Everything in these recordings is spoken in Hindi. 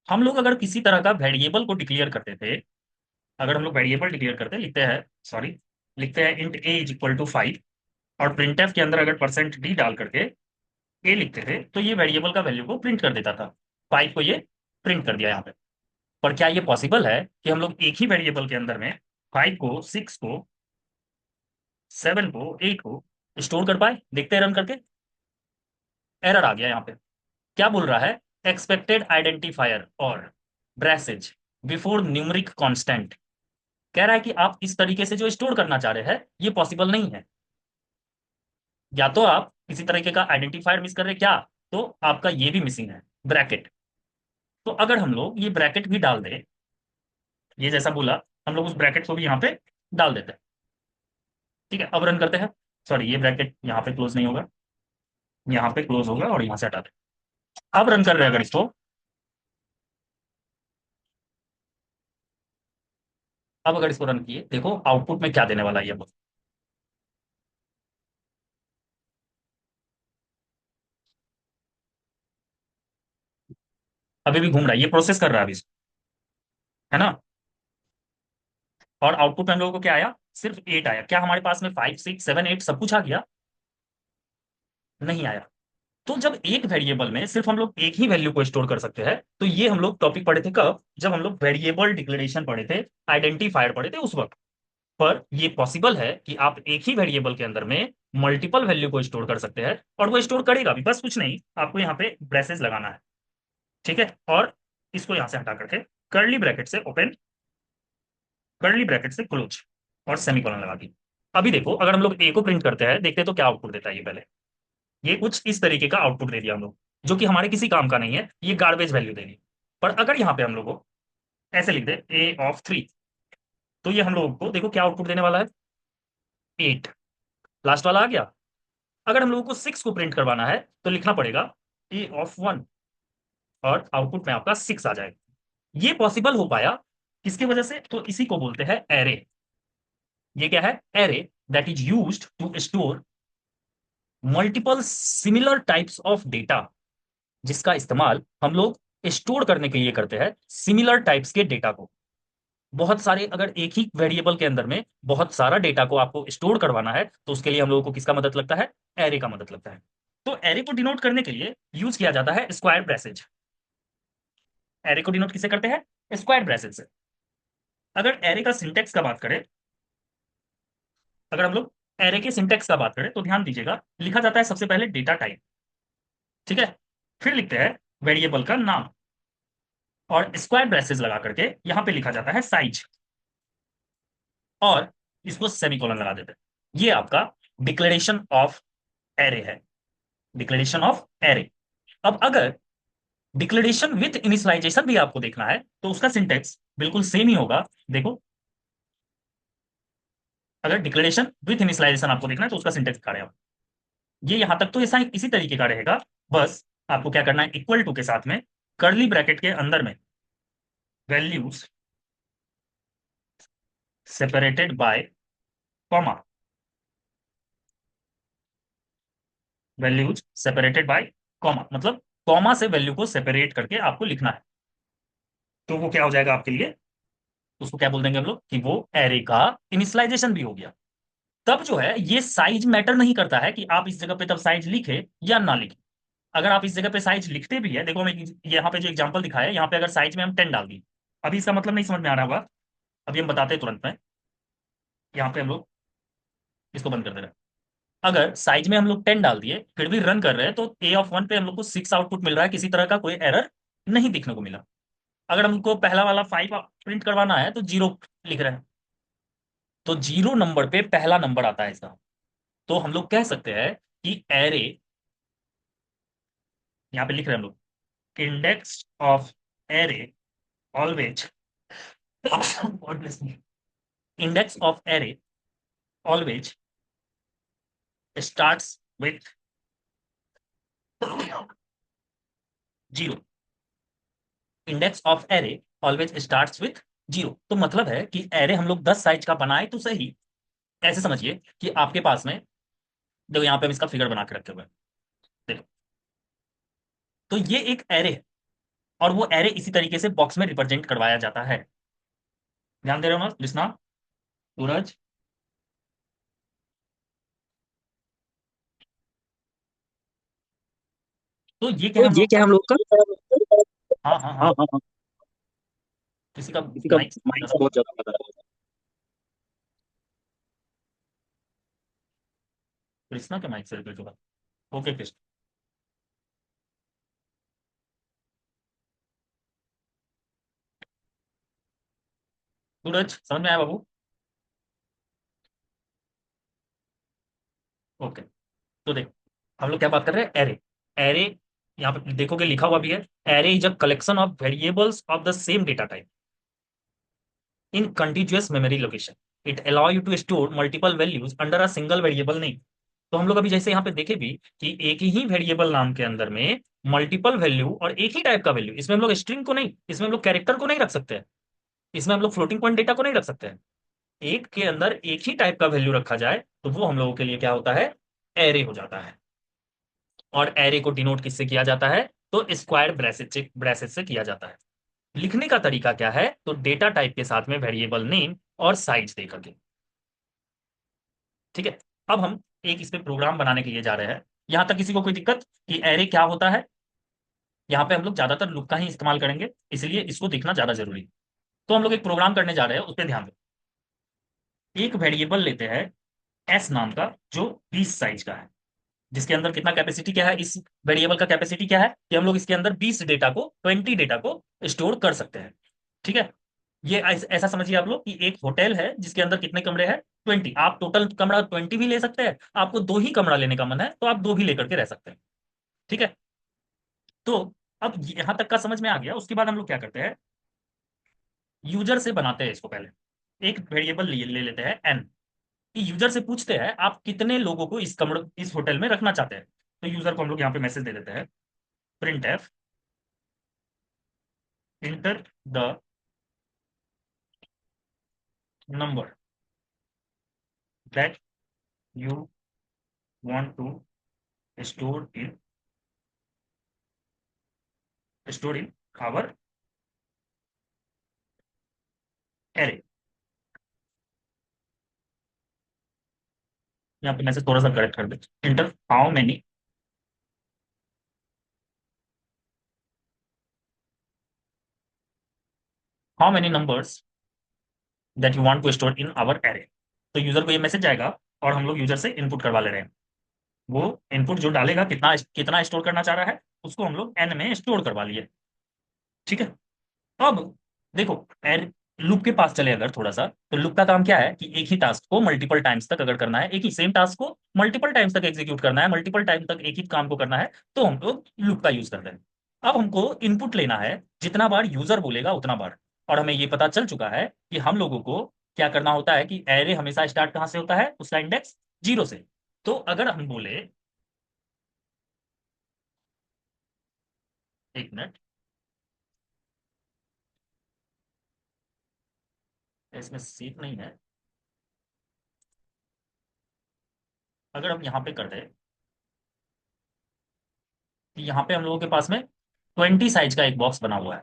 हम लोग अगर किसी तरह का वेरिएबल को डिक्लेयर करते थे, अगर हम लोग वेरिएबल डिक्लेयर करते लिखते हैं, सॉरी, लिखते हैं int a is equal to 5, और प्रिंटफ के अंदर अगर परसेंट डी डाल करके ए लिखते थे, तो ये वेरिएबल का वैल्यू को प्रिंट कर देता था। 5 को ये प्रिंट कर दिया यहाँ पे। पर क्या ये पॉसिबल है कि हम लोग एक ही वेरिएबल के अंदर में 5 को, 6 को, 7 को, 8 को स्टोर कर पाए? देखते हैं रन करके। एरर आ गया यहाँ पे। क्या बोल रहा है? एक्सपेक्टेड आइडेंटिफायर और ब्रेसेज बिफोर न्यूमरिक कांस्टेंट। कह रहा है कि आप इस तरीके से जो स्टोर करना चाह रहे हैं ये पॉसिबल नहीं है। या तो आप किसी तरीके का आइडेंटिफायर मिस कर रहे हैं, क्या तो आपका ये भी मिसिंग है, ब्रैकेट। तो अगर हम लोग ये ब्रैकेट भी डाल दें, ये जैसा बोला, हम लोग उस ब्रैकेट को भी यहाँ पे डाल देते हैं। ठीक है, अब रन करते हैं। सॉरी, ये ब्रैकेट यहाँ पे क्लोज नहीं होगा, यहाँ पे क्लोज होगा, और यहाँ से हटा दें। अब रन कर रहे हैं अगर इसको, अब अगर इसको रन किए, देखो आउटपुट में क्या देने वाला है ये। अभी भी घूम रहा है, ये प्रोसेस कर रहा है अभी, है ना। और आउटपुट में हम लोगों को क्या आया? सिर्फ 8 आया। क्या हमारे पास में 5, 6, 7, 8 सब कुछ आ गया? नहीं आया। तो जब एक वेरिएबल में सिर्फ हम लोग एक ही वैल्यू को स्टोर कर सकते हैं, तो ये हम लोग टॉपिक पढ़े थे कब? जब हम लोग वेरिएबल डिक्लेरेशन पढ़े थे, आइडेंटिफायर पढ़े थे उस वक्त। पर ये पॉसिबल है कि आप एक ही वेरिएबल के अंदर में मल्टीपल वैल्यू को स्टोर कर सकते हैं, और वो स्टोर करेगा भी। बस कुछ नहीं, आपको यहाँ पे ब्रेसेस लगाना है। ठीक है, और इसको यहां से हटा करके कर्ली ब्रैकेट से ओपन, कर्ली ब्रैकेट से क्लोज, और सेमीकोलन लगा दी। अभी देखो, अगर हम लोग ए को प्रिंट करते हैं, देखते हैं तो क्या आउटपुट देता है ये पहले। ये कुछ इस तरीके का आउटपुट दे दिया हम लोग, जो कि हमारे किसी काम का नहीं है, ये गार्बेज वैल्यू देगी। पर अगर यहाँ पे हम लोग को ऐसे लिख दे A(3), तो ये हम लोगों को देखो क्या आउटपुट देने वाला है, 8। लास्ट वाला आ गया। अगर हम लोगों को 6 को प्रिंट करवाना है, तो लिखना पड़ेगा A(1), और आउटपुट में आपका 6 आ जाएगा। ये पॉसिबल हो पाया किसकी वजह से? तो इसी को बोलते हैं एरे। ये क्या है? Array that is used to store multiple similar types of data, जिसका इस्तेमाल हम लोग स्टोर करने के लिए करते हैं सिमिलर टाइप्स के डेटा को। बहुत सारे, अगर एक ही वेरिएबल के अंदर में बहुत सारा डेटा को आपको स्टोर करवाना है, तो उसके लिए हम लोगों को किसका मदद लगता है? एरे का मदद लगता है। तो एरे को डिनोट करने के लिए यूज किया जाता है स्क्वायर ब्रेसेज। एरे को डिनोट किसे करते हैं? स्क्वायर ब्रेसेज से। अगर एरे का सिंटेक्स का बात करें, अगर हम लोग एरे के सिंटेक्स का बात करें, तो ध्यान दीजिएगा, लिखा जाता है सबसे पहले डेटा टाइप। ठीक है, फिर लिखते हैं वेरिएबल का नाम, और स्क्वायर ब्रेसेस लगा करके यहां पे लिखा जाता है साइज, और इसको सेमीकोलन लगा देते हैं। ये आपका डिक्लेरेशन ऑफ एरे है, डिक्लेरेशन ऑफ एरे। अब अगर डिक्लेरेशन विथ इनिशियलाइजेशन भी आपको देखना है, तो उसका सिंटेक्स बिल्कुल सेम ही होगा। देखो, अगर डिक्लेरेशन विथ इनिशियलाइजेशन आपको देखना है, तो उसका सिंटेक्स दिखा रहे हैं। ये यहां तक तो ऐसा इसी तरीके का रहेगा। बस आपको क्या करना है, इक्वल टू के साथ में कर्ली ब्रैकेट के अंदर में values separated by comma, values separated by comma, मतलब कॉमा से वैल्यू को सेपरेट करके आपको लिखना है। तो वो क्या हो जाएगा आपके लिए? उसको क्या बोल देंगे हम लोग कि वो एरे का इनिशियलाइजेशन भी हो गया। तब जो है, ये साइज मैटर नहीं करता है कि आप इस जगह पे तब साइज लिखे या ना लिखे। अगर आप इस जगह पे साइज लिखते भी है, देखो हमें यहाँ पे जो एग्जांपल दिखाया है, यहाँ पे अगर साइज में हम 10 डाल दिए, अभी इसका मतलब नहीं समझ में आ रहा होगा, अभी हम बताते हैं तुरंत में। यहाँ पे हम लोग इसको बंद कर दे रहे हैं। अगर साइज में हम लोग 10 डाल दिए, फिर भी रन कर रहे हैं, तो A(1) पे हम लोग को 6 आउटपुट मिल रहा है, किसी तरह का कोई एरर नहीं दिखने को मिला। अगर हमको पहला वाला 5 प्रिंट करवाना है, तो 0 लिख रहे हैं, तो 0 नंबर पे पहला नंबर आता है इसका। तो हम लोग कह सकते हैं कि एरे, यहाँ पे लिख रहे हैं हम लोग, index of array always, index of array always starts with 0। Index of array always starts with 0। तो मतलब है कि एरे हम लोग 10 साइज का बनाए तो सही। ऐसे समझिए कि आपके पास में, देखो यहाँ पे हम इसका फिगर बना के रखे हुए हैं। देखो, तो ये एक एरे है, और वो एरे इसी तरीके से बॉक्स में रिप्रेजेंट करवाया जाता है। ध्यान दे रहे हो ना लिसना, सूरज? तो ये क्या तो है हम ये लोग क्या का? है हम लोग का? हाँ हाँ हाँ हाँ। हाँ हाँ। किसी का किसी का माइक माइंड से बहुत ज्यादा पता है। कृष्णा के माइक से रिपीट होगा। ओके कृष्ण। सूरज समझ में आया बाबू? ओके। तो देख, हम लोग क्या बात कर रहे हैं, एरे। एरे, यहाँ पे देखोगे लिखा हुआ भी है, array is a collection of variables of the same data type in continuous memory location. It allow you to store multiple values under a single variable name. तो हम लोग अभी जैसे यहाँ पे देखे भी कि एक ही वेरिएबल नाम के अंदर में मल्टीपल वैल्यू और एक ही टाइप का वैल्यू, इसमें हम लोग स्ट्रिंग को नहीं, इसमें हम लोग कैरेक्टर को नहीं रख सकते हैं, इसमें हम लोग फ्लोटिंग पॉइंट डेटा को नहीं रख सकते हैं। एक के अंदर एक ही टाइप का वैल्यू रखा जाए तो वो हम लोगों के लिए क्या होता है, एरे हो जाता है। और एरे को डिनोट किससे किया जाता है, तो स्क्वायर ब्रैसेट से किया जाता है। लिखने का तरीका क्या है, तो डेटा टाइप के साथ में वेरिएबल नेम और साइज दे करके। ठीक है। अब हम एक इस पे प्रोग्राम बनाने के लिए जा रहे हैं। यहां तक किसी को कोई दिक्कत कि एरे क्या होता है? यहाँ पे हम लोग ज्यादातर लूप का ही इस्तेमाल करेंगे, इसलिए इसको देखना ज्यादा जरूरी है। तो हम लोग एक प्रोग्राम करने जा रहे हैं, उस पर ध्यान दो। एक वेरिएबल लेते हैं एस नाम का, जो 20 साइज का है, जिसके अंदर कितना कैपेसिटी क्या है, इस वेरिएबल का कैपेसिटी क्या है कि हम लोग इसके अंदर 20 डेटा को स्टोर कर सकते हैं। ठीक है। ये ऐसा समझिए आप लोग कि एक होटल है जिसके अंदर कितने कमरे हैं, 20। आप टोटल कमरा 20 भी ले सकते हैं, आपको दो ही कमरा लेने का मन है तो आप दो भी लेकर के रह सकते हैं। ठीक है। तो अब यहां तक का समझ में आ गया, उसके बाद हम लोग क्या करते हैं, यूजर से बनाते हैं इसको पहले। एक वेरिएबल ले लेते हैं एन, यूजर से पूछते हैं आप कितने लोगों को इस कमरे इस होटल में रखना चाहते हैं। तो यूजर को हम लोग यहाँ पे मैसेज दे देते हैं, print f, enter the number that you want to store in store in our array. यहाँ पे मैसेज थोड़ा सा करेक्ट कर दे, enter how many numbers that you want to store in our array. तो यूजर को ये मैसेज जाएगा और हम लोग यूजर से इनपुट करवा ले रहे हैं। वो इनपुट जो डालेगा, कितना कितना स्टोर करना चाह रहा है, उसको हम लोग एन में स्टोर करवा लिए। ठीक है। अब देखो, एर लूप के पास चले अगर थोड़ा सा, तो लूप का काम क्या है कि एक ही टास्क को मल्टीपल टाइम्स तक अगर करना है, एक ही सेम टास्क को मल्टीपल टाइम्स तक एग्जीक्यूट करना है, मल्टीपल टाइम तक एक ही काम को करना है, तो हम लोग लूप का यूज करते हैं। अब हमको इनपुट लेना है, जितना बार यूजर बोलेगा उतना बार। और हमें ये पता चल चुका है कि हम लोगों को क्या करना होता है कि एरे हमेशा स्टार्ट कहाँ से होता है, उसका इंडेक्स 0 से। तो अगर हम बोले, एक मिनट, इसमें सीट नहीं है, अगर हम यहाँ पे कर दे कि यहाँ पे हम लोगों के पास में 20 साइज का एक बॉक्स बना हुआ है।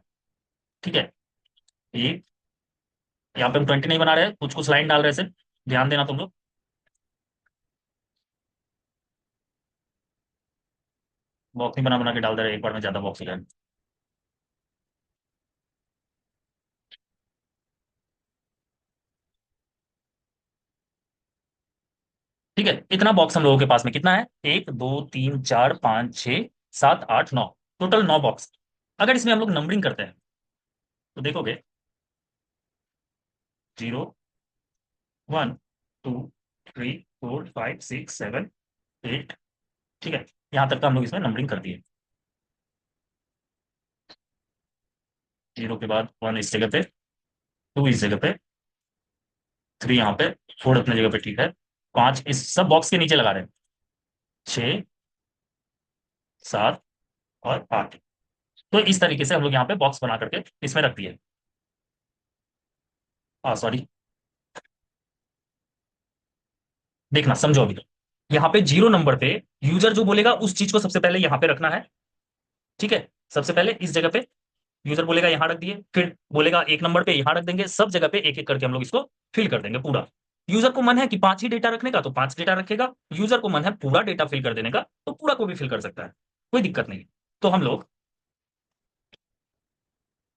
ठीक है। एक, यहाँ पे हम 20 नहीं बना रहे, कुछ कुछ लाइन डाल रहे हैं सिर्फ, ध्यान देना तुम लोग। बॉक्स नहीं बना बना के डाल दे रहे, एक बार में ज्यादा बॉक्स हो जाए। ठीक है। इतना बॉक्स हम लोगों के पास में कितना है, 1 2 3 4 5 6 7 8 9, टोटल 9 बॉक्स। अगर इसमें हम लोग नंबरिंग करते हैं तो देखोगे 0 1 2 3 4 5 6 7 8। ठीक है। यहाँ तक का हम लोग इसमें नंबरिंग कर दिए। 0 के बाद 1 इस जगह पे, 2 इस जगह पे, 3 यहाँ पे, 4 अपने जगह पे, ठीक है। 5 इस सब बॉक्स के नीचे लगा रहे हैं, 6 7 और 8। तो इस तरीके से हम लोग यहाँ पे बॉक्स बना करके इसमें रख दिए। सॉरी, देखना समझो अभी। यहाँ पे 0 नंबर पे यूजर जो बोलेगा उस चीज को सबसे पहले यहाँ पे रखना है। ठीक है। सबसे पहले इस जगह पे यूजर बोलेगा यहाँ रख दिए, फिर बोलेगा एक नंबर पे यहाँ रख देंगे, सब जगह पे एक एक करके हम लोग इसको फिल कर देंगे पूरा। यूजर को मन है कि 5 ही डेटा रखने का तो 5 डेटा रखेगा, यूजर को मन है पूरा डेटा फिल कर देने का तो पूरा को भी फिल कर सकता है, कोई दिक्कत नहीं। तो हम लोग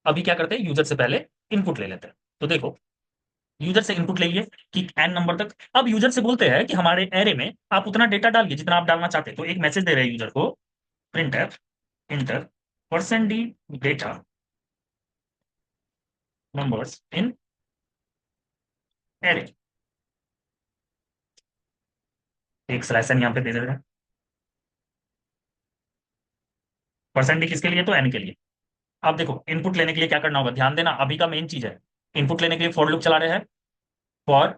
अभी क्या करते हैं, यूजर से पहले इनपुट ले लेते हैं। तो देखो, यूजर से इनपुट ले लिए कि एन नंबर तक। अब यूजर से बोलते हैं कि हमारे एरे में आप उतना डेटा डालिए जितना आप डालना चाहते हैं। तो एक मैसेज दे रहे हैं यूजर को, print f inter percent D data numbers in array. एक स्लैश एन यहाँ पे दे दे रहे हैं। परसेंट डी किसके लिए, तो एन के लिए। अब देखो, इनपुट लेने के लिए क्या करना होगा, ध्यान देना, अभी का मेन चीज है। इनपुट लेने के लिए फॉर लूप चला रहे हैं, for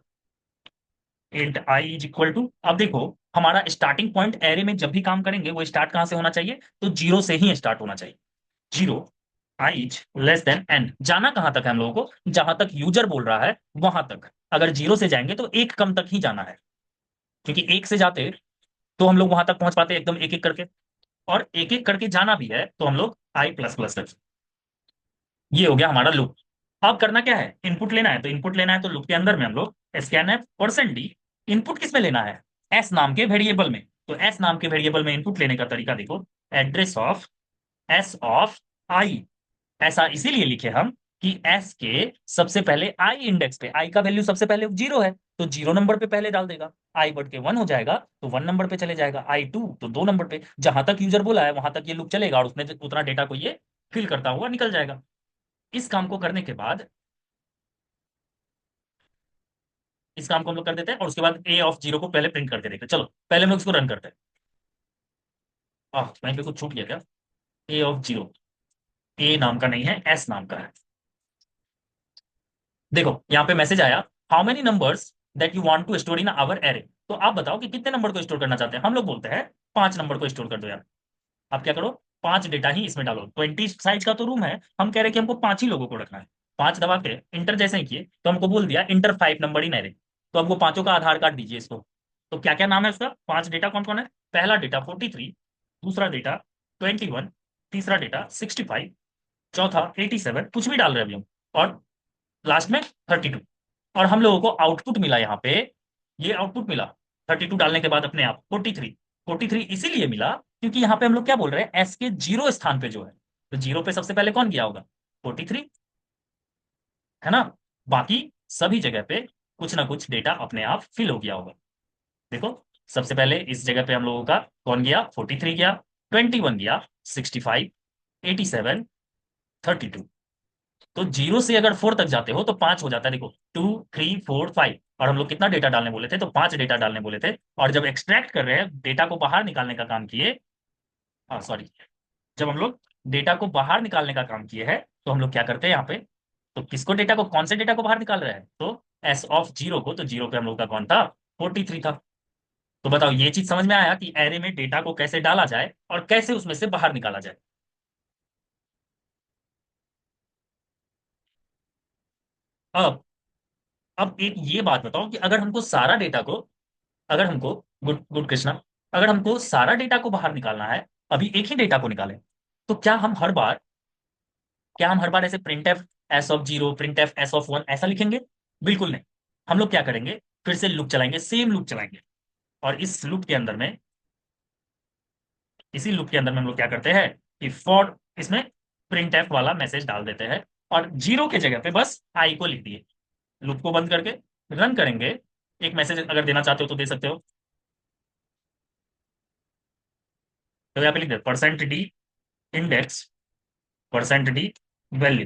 int i is equal to. अब देखो, हमारा स्टार्टिंग पॉइंट एरे में जब भी काम करेंगे वो स्टार्ट कहां से होना चाहिए, तो जीरो से ही स्टार्ट होना चाहिए। Zero i is less than n. जाना कहां तक है हम लोगों को, जहां तक यूजर बोल रहा है वहां तक। अगर जीरो से जाएंगे तो एक कम तक ही जाना है, क्योंकि एक से जाते तो हम लोग वहां तक पहुंच पाते एकदम एक एक करके, और एक एक करके जाना भी है तो हम लोग आई प्लस प्लस तक। ये हो गया हमारा लूप। अब करना क्या है, इनपुट लेना है। तो इनपुट लेना है तो लूप के अंदर में हम लोग scan F percent D. Input किस में लेना है, एस नाम के वेरिएबल में। तो एस नाम के वेरिएबल में इनपुट लेने का तरीका देखो, एड्रेस ऑफ एस ऑफ आई। ऐसा इसीलिए लिखे हम कि एस के सबसे पहले आई इंडेक्स पे, आई का वैल्यू सबसे पहले जीरो है तो जीरो नंबर पे पहले डाल देगा। आई बढ़ के वन हो जाएगा तो वन नंबर पे चले जाएगा, आई टू तो दो नंबर पे। जहां तक यूजर बोला है वहां तक ये लूप चलेगा और उसने उतना डेटा को ये फिल करता हुआ निकल जाएगा। इस काम को करने के बाद, इस काम को हम लोग कर देते हैं और उसके बाद ए ऑफ जीरो को पहले प्रिंट करके देखते हैं। चलो पहले हम लोग इसको रन करते हैं। कहीं पे कुछ छूट गया क्या, ए ऑफ जीरो, ए नाम का नहीं है, एस नाम का है। देखो यहाँ पे मैसेज आया, how many numbers that you want to store in our array. तो आप बताओ कि कितने नंबर को स्टोर करना चाहते हैं। हम लोग बोलते हैं 5 नंबर को स्टोर कर दो यार। आप क्या करो, 5 डेटा ही इसमें डालो। 20 साइज का तो रूम है, हम कह रहे हैं कि हमको 5 ही लोगों को रखना है। 5 दबा के इंटर जैसे ही किए तो हमको बोल दिया इंटर 5 नंबर इन एरे। तो हमको पांचों का आधार कार्ड दीजिए इसको। तो क्या क्या नाम है उसका, 5 डेटा कौन कौन है। पहला डेटा 43, दूसरा डेटा 21, तीसरा डेटा 65, चौथा 87, कुछ भी डाल रहे हैं अभी हम, और लास्ट में 32। और हम लोगों को आउटपुट मिला यहाँ पे, ये आउटपुट मिला 32 डालने के बाद अपने आप 43। 43 इसीलिए मिला क्योंकि यहाँ पे हम लोग क्या बोल रहे हैं, एस के जीरो स्थान पे जो है, तो जीरो पे सबसे पहले कौन गया होगा, 43, है ना। बाकी सभी जगह पे कुछ ना कुछ डेटा अपने आप फिल हो गया होगा। देखो, सबसे पहले इस जगह पे हम लोगों का कौन गया, 43 गया, 21 गया, 65, 87, 32। तो जीरो से अगर 4 तक जाते हो तो 5 हो जाता है। देखो 2, 3, 4, 5, और हम लोग कितना डेटा डालने बोले थे, तो 5 डेटा डालने बोले थे। और जब एक्सट्रैक्ट कर रहे हैं, डेटा को बाहर निकालने का काम किए, हाँ सॉरी, जब हम लोग डेटा को बाहर निकालने का काम किए हैं तो हम लोग क्या करते हैं यहाँ पे, तो किसको, डेटा को, कौन से डेटा को बाहर निकाल रहे हैं, तो एस ऑफ जीरो को। तो जीरो पे हम लोग का कौन था, 43 था। तो बताओ, ये चीज समझ में आया कि एरे में डेटा को कैसे डाला जाए और कैसे उसमें से बाहर निकाला जाए। अब अब एक ये बात बताओ कि अगर हमको सारा डेटा को, अगर हमको, गुड गुड कृष्णा, अगर हमको सारा डेटा को बाहर निकालना है, अभी एक ही डेटा को निकालें, तो क्या हम हर बार ऐसे print F S of zero, print F S of one ऐसा लिखेंगे, बिल्कुल नहीं। हम लोग क्या करेंगे, फिर से लूप चलाएंगे, सेम लूप चलाएंगे। और इस लूप के अंदर में, इसी लूप के अंदर में हम लोग क्या करते हैं कि फॉर, इसमें प्रिंट एफ वाला मैसेज डाल देते हैं और जीरो के जगह पे बस आई को लिख दिए। लूप को बंद करके रन करेंगे। एक मैसेज अगर देना चाहते हो तो दे सकते हो। तो यहाँ पे लिख दे percent d index, percent d value.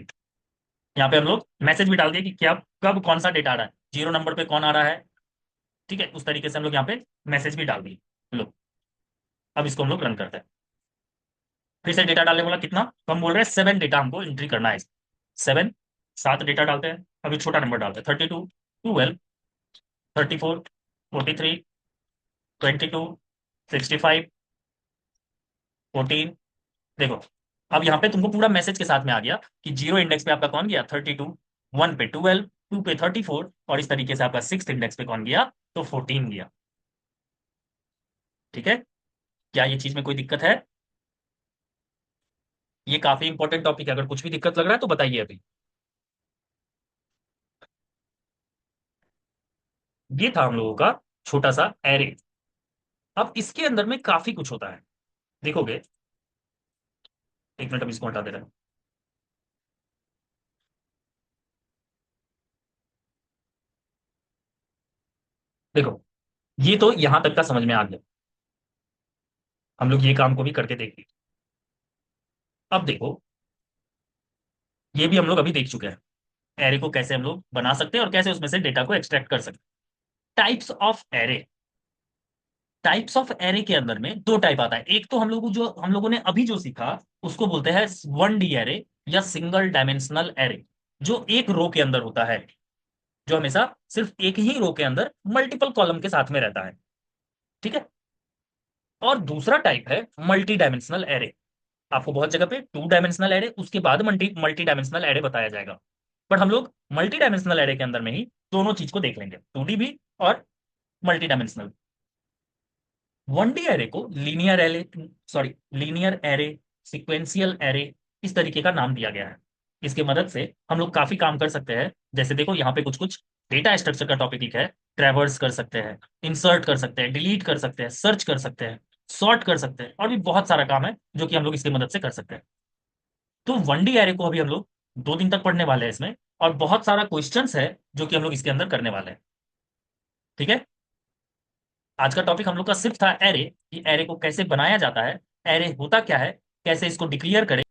यहाँ पे हम लोग मैसेज भी डाल दिए कि क्या, कब कौन सा डेटा आ रहा है, जीरो नंबर पे कौन आ रहा है। ठीक है, उस तरीके से हम लोग यहाँ पे मैसेज भी डाल दिए। लो, अब इसको हम लोग रन करते हैं। फिर से डेटा डालने बोला, कितना, तो हम बोल रहे हैं 7 डेटा हमको एंट्री करना है। 7, 7 डेटा डालते हैं। अभी छोटा नंबर डालते हैं, 32, 12, 34, 43, 22, 65, 14। देखो, अब यहाँ पे तुमको पूरा मैसेज के साथ में आ गया कि जीरो इंडेक्स पे आपका कौन गया, 32, वन पे 12, टू पे 34, और इस तरीके से आपका सिक्स इंडेक्स पे कौन गया, तो 14 गया। ठीक है, क्या ये चीज में कोई दिक्कत है। ये काफी इंपॉर्टेंट टॉपिक है, अगर कुछ भी दिक्कत लग रहा है तो बताइए अभी। ये था हम लोगों का छोटा सा एरे। अब इसके अंदर में काफी कुछ होता है, देखोगे। एक मिनट, अब इसको हटा दे रहा हूं। देखो, ये तो यहां तक का समझ में आ गया। हम लोग ये काम को भी करके देख लिए। अब देखो, ये भी हम लोग अभी देख चुके हैं, एरे को कैसे हम लोग बना सकते हैं और कैसे उसमें से डेटा को एक्सट्रैक्ट कर सकते हैं। Types of array. Types of array के अंदर में दो टाइप आता है। एक तो हम लोगों ने अभी जो सीखा उसको बोलते हैं 1D एरे या सिंगल डायमेंशनल एरे, जो एक रो के अंदर होता है, जो हमेशा सिर्फ एक ही रो के अंदर मल्टीपल कॉलम के साथ में रहता है। ठीक है। और दूसरा टाइप है मल्टी डायमेंशनल एरे। आपको बहुत जगह पे 2 डायमेंशनल एरे, उसके बाद मल्टी मल्टी डायमेंशनल एरे बताया जाएगा। बट हम लोग मल्टी डायमेंशनल एरे के अंदर में ही दोनों चीज को देख लेंगे, 2D भी और मल्टी डायमेंशनल। 1D एरे को linear array, sorry, linear array, sequential array, इस तरीके का नाम दिया गया है। इसके मदद से हम लोग काफी काम कर सकते हैं। जैसे देखो, यहाँ पे कुछ कुछ डेटा स्ट्रक्चर का टॉपिक लिखा है। ट्रैवर्स कर सकते हैं, इंसर्ट कर सकते हैं, डिलीट कर सकते हैं, सर्च कर सकते हैं, सॉर्ट कर सकते हैं, और भी बहुत सारा काम है जो कि हम लोग इसकी मदद से कर सकते हैं। तो 1D एरे को अभी हम लोग 2 दिन तक पढ़ने वाले हैं इसमें, और बहुत सारा क्वेश्चंस है जो कि हम लोग इसके अंदर करने वाले हैं। ठीक है। आज का टॉपिक हम लोग का सिर्फ था एरे, कि एरे को कैसे बनाया जाता है, एरे होता क्या है, कैसे इसको डिक्लेयर करें।